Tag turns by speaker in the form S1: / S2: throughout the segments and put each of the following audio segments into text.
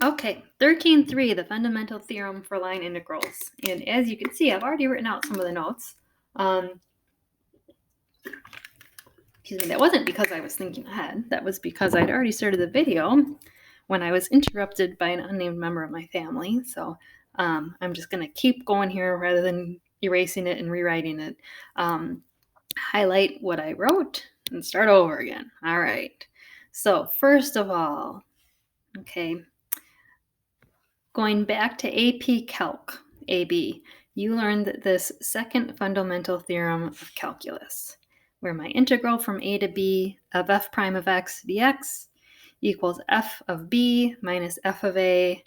S1: Okay, 13.3, the fundamental theorem for line integrals. And as you can see, I've already written out some of the notes. Excuse me, that wasn't because I was thinking ahead. That was because I'd already started the video when I was interrupted by an unnamed member of my family. So I'm just going to keep going here rather than erasing it and rewriting it. Highlight what I wrote and start over again. All right. So first of all, okay, going back to AP Calc, AB, you learned this second fundamental theorem of calculus, where my integral from a to b of f prime of x dx equals f of b minus f of a,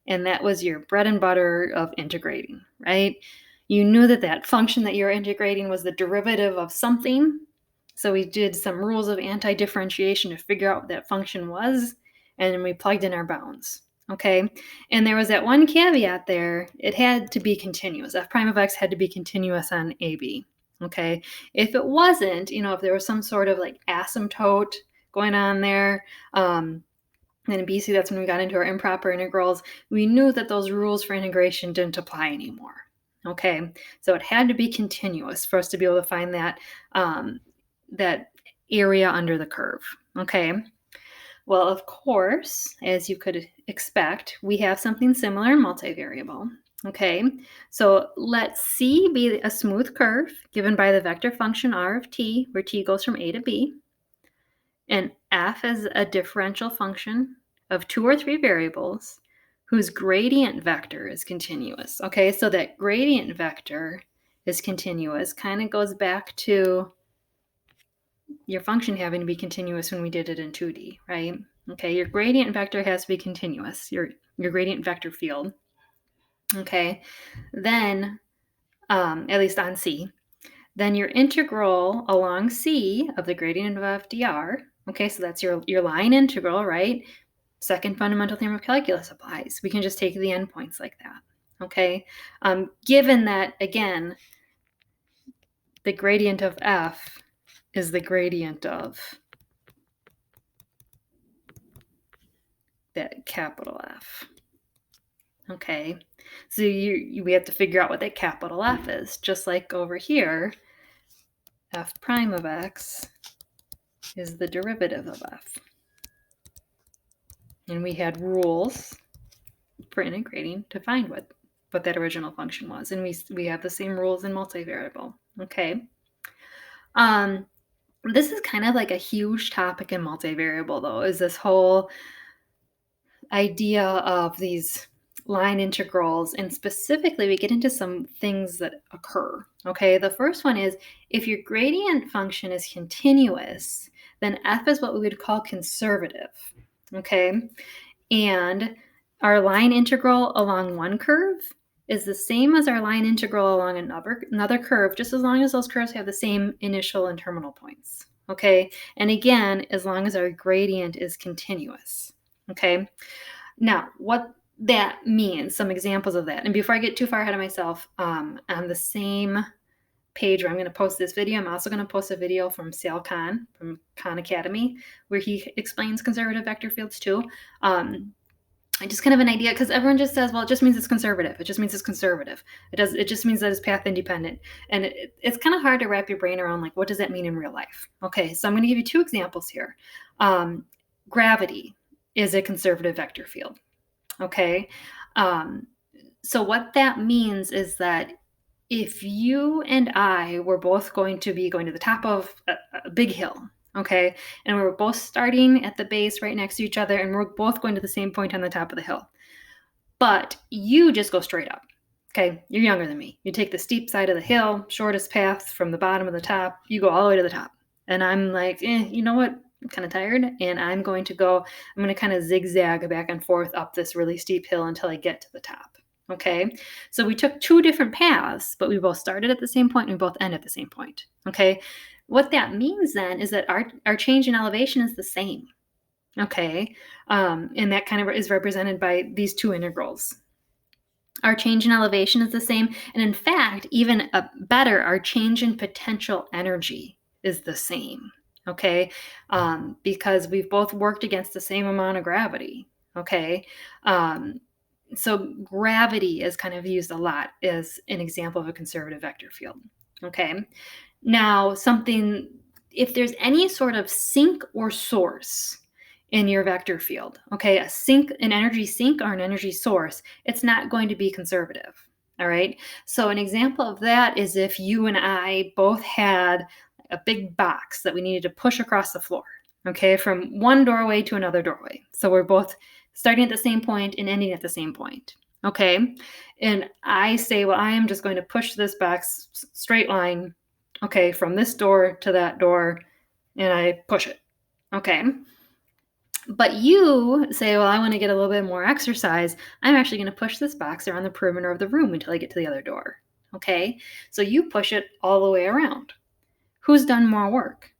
S1: and that was your bread and butter of integrating, right? You knew that that function that you were integrating was the derivative of something, so we did some rules of anti-differentiation to figure out what that function was, and then we plugged in our bounds. Okay, and there was that one caveat there. It had to be continuous. F prime of x had to be continuous on AB. Okay, if it wasn't, if there was some sort of like asymptote going on there, then in BC, that's when we got into our improper integrals. We knew that those rules for integration didn't apply anymore. Okay, so it had to be continuous for us to be able to find that that area under the curve. Okay. Well, of course, as you could expect, we have something similar in multivariable. Okay, so let C be a smooth curve given by the vector function r of t, where t goes from a to b, and f is a differential function of 2 or 3 variables whose gradient vector is continuous. Okay, so that gradient vector is continuous kind of goes back to your function having to be continuous when we did it in 2D, right? Okay, your gradient vector has to be continuous, your gradient vector field. Okay, then, at least on C, then your integral along C of the gradient of f dr, okay, so that's your line integral, right? Second fundamental theorem of calculus applies. We can just take the endpoints like that, okay? Given that, again, the gradient of f is the gradient of that capital F. Okay, so we have to figure out what that capital F is, just like over here, f prime of x is the derivative of f. And we had rules for integrating to find what that original function was. And we have the same rules in multivariable. Okay. This is kind of like a huge topic in multivariable, though, is this whole idea of these line integrals, and specifically we get into some things that occur. Okay, the first one is if your gradient function is continuous, then f is what we would call conservative. Okay, and our line integral along one curve is the same as our line integral along another curve, just as long as those curves have the same initial and terminal points. Okay, and again, as long as our gradient is continuous. Okay, now what that means, some examples of that. And before I get too far ahead of myself, on the same page where I'm going to post this video, I'm also going to post a video from Sal Khan from Khan Academy, where he explains conservative vector fields too. Just kind of an idea, because everyone just says, well, it just means it's conservative. It just means it's conservative. It just means that it's path independent. And it's kind of hard to wrap your brain around, like, what does that mean in real life? Okay, so I'm going to give you 2 examples here. Gravity is a conservative vector field. Okay, so what that means is that if you and I were both going to be going to the top of a big hill, okay, and we were both starting at the base right next to each other, and we're both going to the same point on the top of the hill, but you just go straight up. Okay, you're younger than me. You take the steep side of the hill, shortest path from the bottom of the top, you go all the way to the top. And I'm like, you know what? I'm kind of tired, and I'm going to kind of zigzag back and forth up this really steep hill until I get to the top. Okay, so we took 2 different paths, but we both started at the same point and we both end at the same point. Okay, what that means then is that our change in elevation is the same. Okay, and that kind of is represented by these 2 integrals. Our change in elevation is the same, and in fact, even better, our change in potential energy is the same. Okay, because we've both worked against the same amount of gravity. okay? So gravity is kind of used a lot as an example of a conservative vector field, okay? Now, if there's any sort of sink or source in your vector field, okay, an energy sink or an energy source, it's not going to be conservative, all right? So an example of that is if you and I both had a big box that we needed to push across the floor, okay, from one doorway to another doorway. So we're both starting at the same point and ending at the same point, okay? And I say, well, I am just going to push this box straight line, okay, from this door to that door, and I push it, okay? But you say, well, I want to get a little bit more exercise. I'm actually going to push this box around the perimeter of the room until I get to the other door, okay? So you push it all the way around. Who's done more work?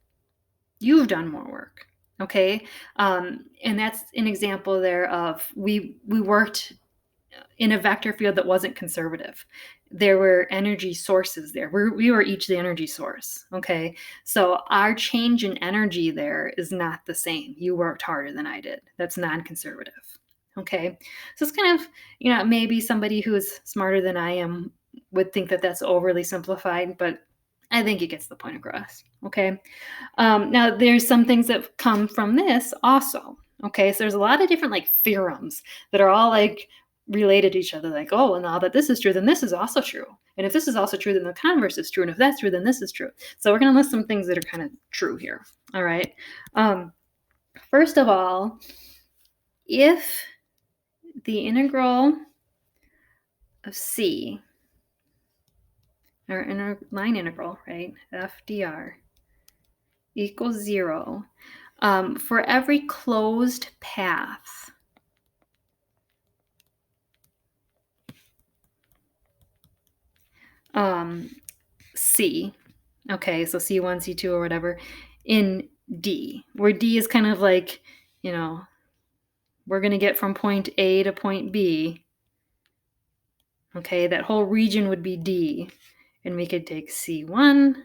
S1: You've done more work, okay? And that's an example there of we worked in a vector field that wasn't conservative. There were energy sources there. We were each the energy source, okay? So our change in energy there is not the same. You worked harder than I did. That's non-conservative, okay? So it's kind of, maybe somebody who's smarter than I am would think that that's overly simplified, but I think it gets the point across, okay? Now, there's some things that come from this also, okay? So there's a lot of different like theorems that are all like related to each other, like, oh, well, now that this is true, then this is also true. And if this is also true, then the converse is true. And if that's true, then this is true. So we're going to list some things that are kind of true here, all right? First of all, if the integral of C, or line integral, right, f dr equals 0, for every closed path, C, okay, so C1, C2, or whatever, in D, where D is kind of like, we're going to get from point A to point B, okay, that whole region would be D, and we could take C1,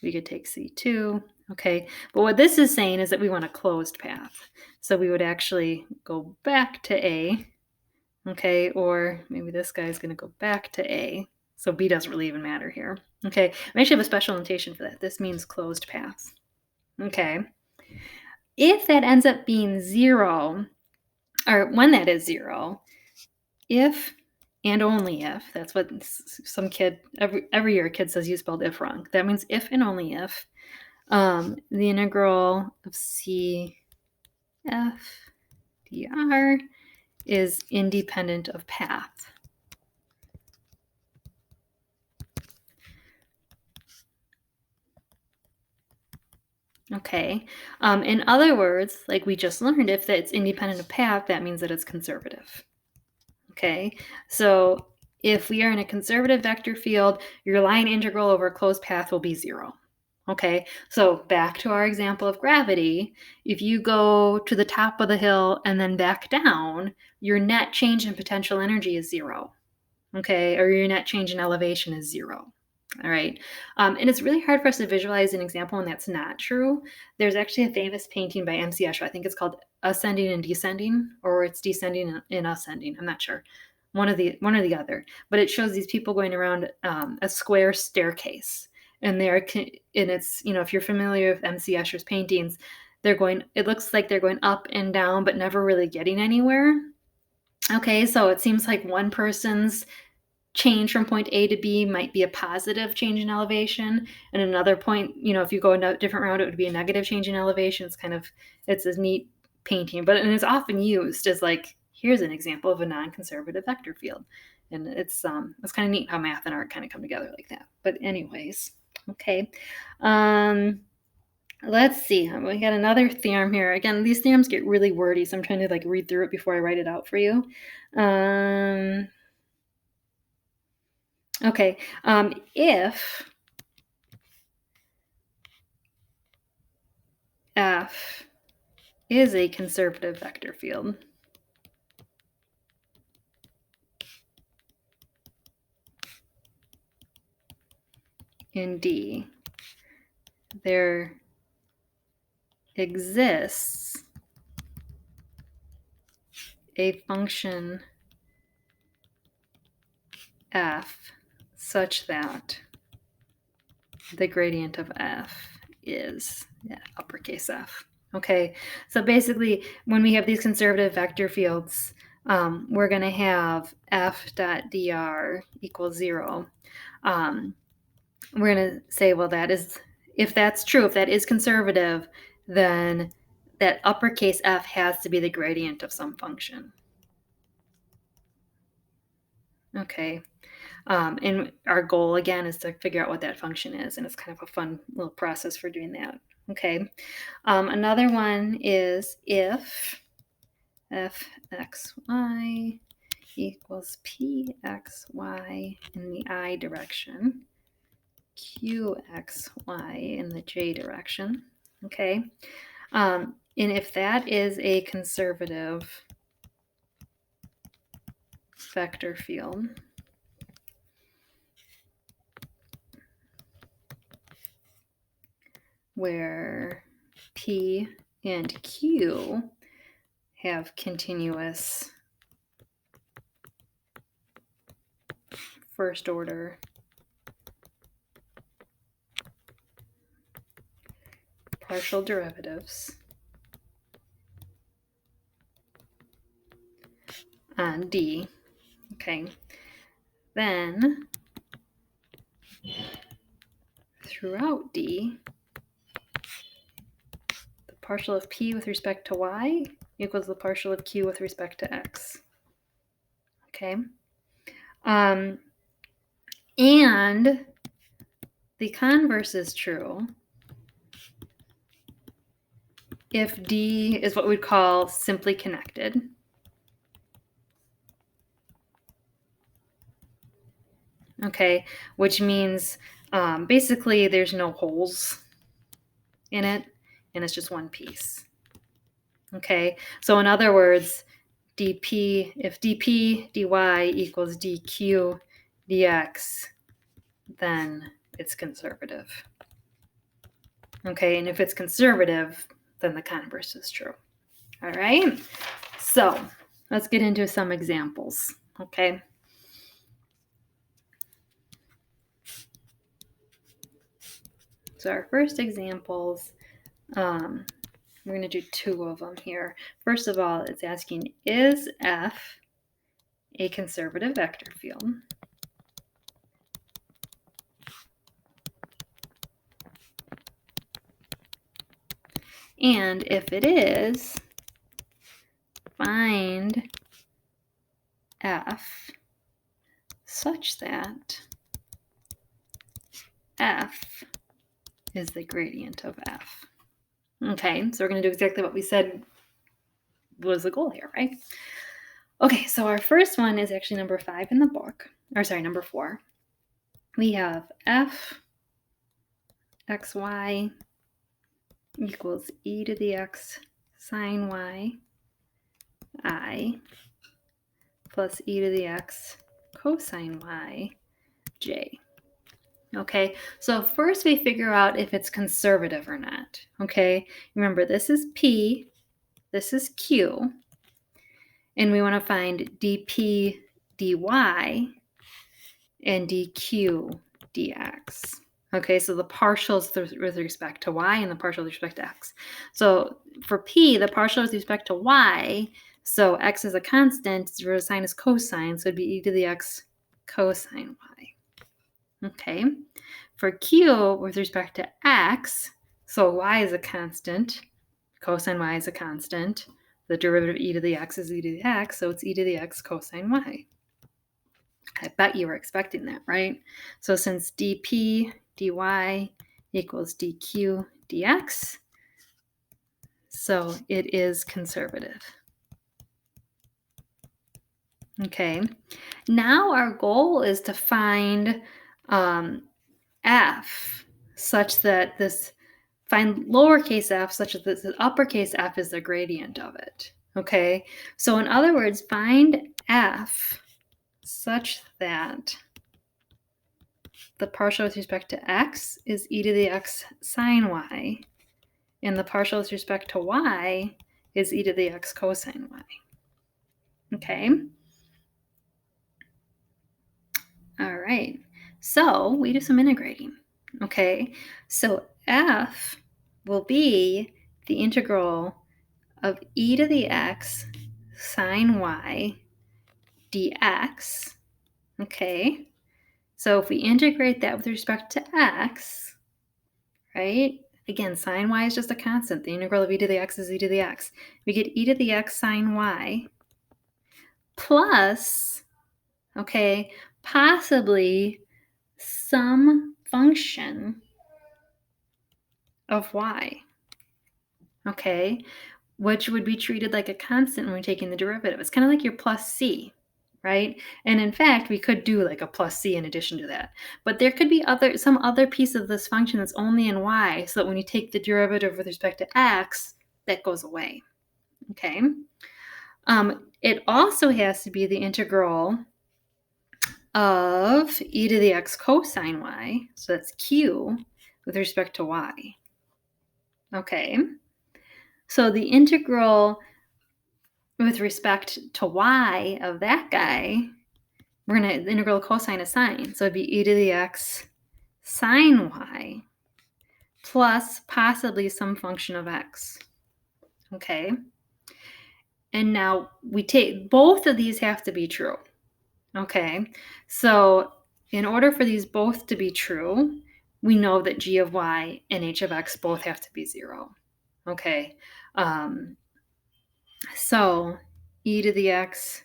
S1: we could take C2, okay, but what this is saying is that we want a closed path, so we would actually go back to A, okay, or maybe this guy is going to go back to A, so B doesn't really even matter here. Okay, I actually have a special notation for that. This means closed path. Okay. If that ends up being 0, or when that is 0, if and only if, that's what some kid, every year a kid says you spelled if wrong. That means if and only if the integral of C f dr is independent of path. Okay. In other words, like we just learned, if it's independent of path, that means that it's conservative. Okay. So if we are in a conservative vector field, your line integral over a closed path will be 0. Okay. So back to our example of gravity, if you go to the top of the hill and then back down, your net change in potential energy is 0. Okay. Or your net change in elevation is 0. All right. And it's really hard for us to visualize an example when that's not true. There's actually a famous painting by M.C. Escher. I think it's called Ascending and Descending, or it's Descending and Ascending. I'm not sure. One or the other. But it shows these people going around a square staircase. And it's, if you're familiar with M.C. Escher's paintings, it looks like they're going up and down, but never really getting anywhere. Okay, so it seems like one person's change from point A to B might be a positive change in elevation, and another point, if you go a different route, it would be a negative change in elevation. It's a neat painting, and it's often used as like, here's an example of a non-conservative vector field, and it's kind of neat how math and art kind of come together like that. But anyways, okay, let's see. We got another theorem here. Again, these theorems get really wordy, so I'm trying to like read through it before I write it out for you. Okay, if F is a conservative vector field, in D, there exists a function f such that the gradient of f is uppercase F. Okay, so basically when we have these conservative vector fields, we're going to have f dot dr equals 0. We're going to say, well, if that's true, if that is conservative, then that uppercase F has to be the gradient of some function. Okay, and our goal, again, is to figure out what that function is, and it's kind of a fun little process for doing that. Okay, another one is if fxy equals pxy in the I direction, qxy in the j direction. Okay, and if that is a conservative vector field, where P and Q have continuous first order partial derivatives on D, okay, then throughout D, the partial of P with respect to Y equals the partial of Q with respect to X. Okay. And the converse is true if D is what we'd call simply connected. Okay, which means basically there's no holes in it, and it's just one piece. Okay, so in other words, if dp dy equals dq dx, then it's conservative. Okay, and if it's conservative, then the converse is true. All right, so let's get into some examples. Okay. So our first examples, we're going to do two of them here. First of all, it's asking, is F a conservative vector field? And if it is, find F such that F is the gradient of F. Okay, so we're going to do exactly what we said was the goal here, right? Okay, so our first one is actually number 5 in the book, or sorry, number 4. We have f xy equals e to the x sine y I plus e to the x cosine y j. Okay, so first we figure out if it's conservative or not. Okay, remember this is P, this is Q, and we want to find dp dy and dq dx. Okay, so the partials with respect to y and the partial with respect to x. So for P, the partial with respect to y, so x is a constant, 0 to sine is cosine, so it'd be e to the x cosine y. Okay, for Q with respect to x, so y is a constant, cosine y is a constant, the derivative of e to the x is e to the x, so it's e to the x cosine y. I bet you were expecting that, right? So since dp dy equals dq dx, so it is conservative. Okay, now our goal is to find f such that find lowercase f such that this uppercase f is the gradient of it. Okay, so in other words, find f such that the partial with respect to x is e to the x sine y, and the partial with respect to y is e to the x cosine y. Okay. All right. So we do some integrating. Okay. So f will be the integral of e to the x sine y dx. Okay. So if we integrate that with respect to x, right? Again, sine y is just a constant. The integral of e to the x is e to the x. We get e to the x sine y plus, okay, possibly some function of y, okay, which would be treated like a constant when we're taking the derivative. It's kind of like your plus c, right? And in fact, we could do like a plus c in addition to that. But there could be some other piece of this function that's only in y, so that when you take the derivative with respect to x, that goes away, okay? It also has to be the integral of e to the x cosine y, so that's q, with respect to y, okay? So the integral with respect to y of that guy, we're going to integral cosine of sine. So it'd be e to the x sine y plus possibly some function of x. Okay. And now we take both of these have to be true. Okay. So in order for these both to be true, we know that g of y and h of x both have to be 0. Okay. So e to the x,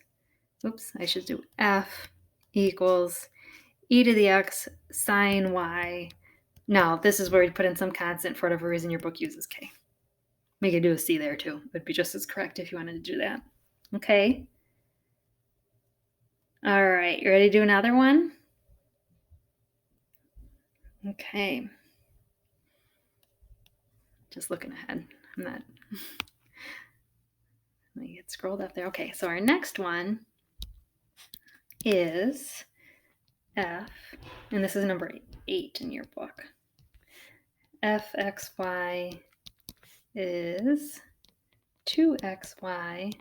S1: oops, I should do f equals e to the x sine y. Now, this is where you put in some constant for whatever reason your book uses k. We could do a c there too. It would be just as correct if you wanted to do that. Okay? All right, you ready to do another one? Okay. Just looking ahead. I'm not. Let me get scrolled up there. Okay, so our next one is f, and this is number 8 in your book. fxy is 2xy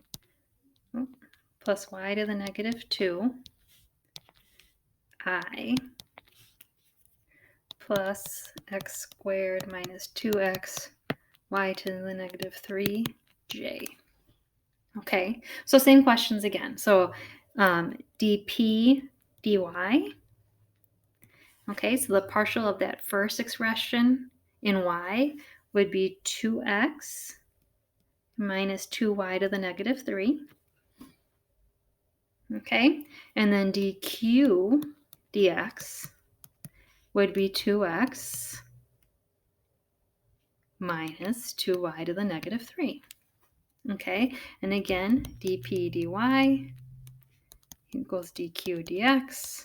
S1: plus y to the negative 2 I plus x squared minus 2x y to the negative 3j. Okay, so same questions again. So dp dy. Okay, so the partial of that first expression in y would be 2x minus 2y to the negative 3. Okay, and then dq dx would be 2x minus 2y to the negative 3. Okay, and again, dp dy equals dq dx,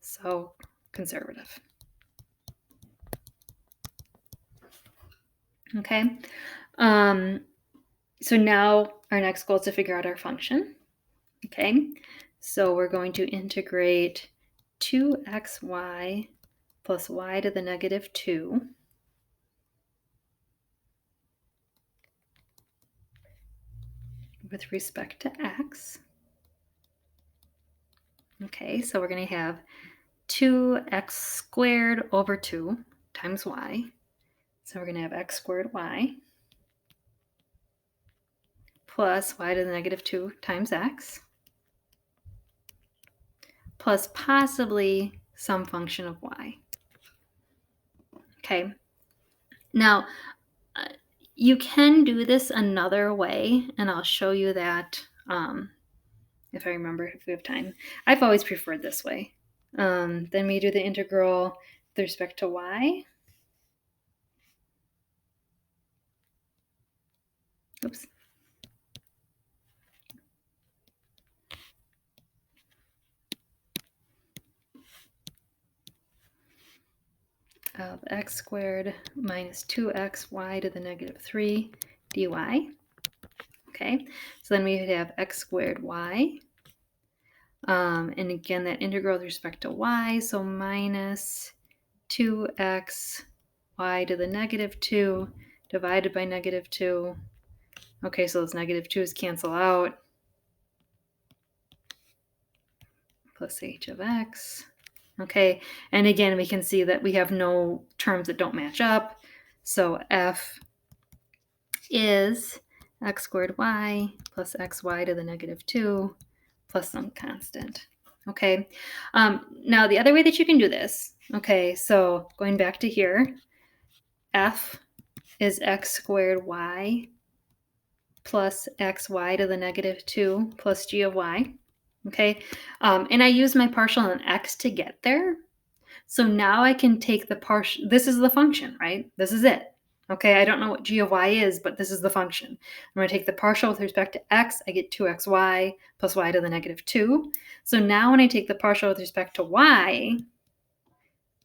S1: so conservative. Okay, so now our next goal is to figure out our function. Okay, so we're going to integrate 2xy plus y to the negative 2 with respect to x. Okay, so we're going to have 2x squared over 2 times y. So we're going to have x squared y plus y to the negative 2 times x plus possibly some function of y. Okay, now you can do this another way, and I'll show you that if I remember, if we have time. I've always preferred this way. Then we do the integral with respect to y. Oops. Of x squared minus 2xy to the negative 3 dy. Okay, so then we would have x squared y. And again, that integral with respect to y, so minus 2x y to the negative 2 divided by negative 2. Okay, so those negative 2's cancel out. plus h of x. Okay, and again, we can see that we have no terms that don't match up. So f is x squared y plus xy to the negative 2 plus some constant. Okay, now the other way that you can do this, okay, so going back to here, f is x squared y plus xy to the negative 2 plus g of y. Okay, and I use my partial on x to get there. So now I can take the partial, this is the function, right? This is it. Okay, I don't know what g of y is, but this is the function. I'm going to take the partial with respect to x, I get 2xy plus y to the negative 2. So now when I take the partial with respect to y,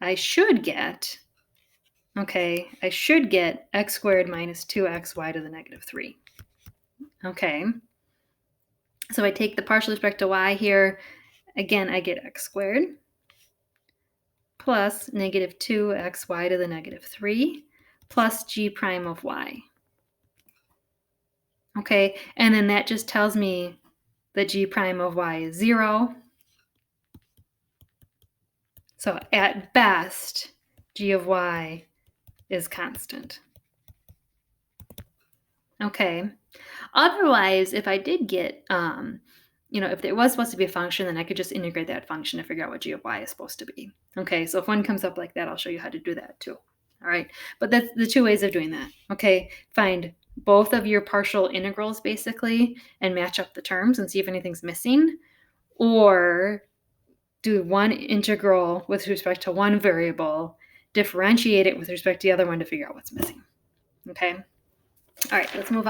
S1: I should get, I should get x squared minus 2xy to the negative 3. Okay, so I take the partial with respect to y here. Again, I get x squared plus negative 2xy to the negative 3 plus g prime of y. Okay, and then that just tells me that g prime of y is 0. So at best, g of y is constant. Okay, otherwise, if I did get, if there was supposed to be a function, then I could just integrate that function to figure out what g of y is supposed to be. Okay, so if one comes up like that, I'll show you how to do that too. All right, but that's the two ways of doing that. Okay, find both of your partial integrals basically and match up the terms and see if anything's missing, or do one integral with respect to one variable, differentiate it with respect to the other one to figure out what's missing. Okay, all right, let's move on.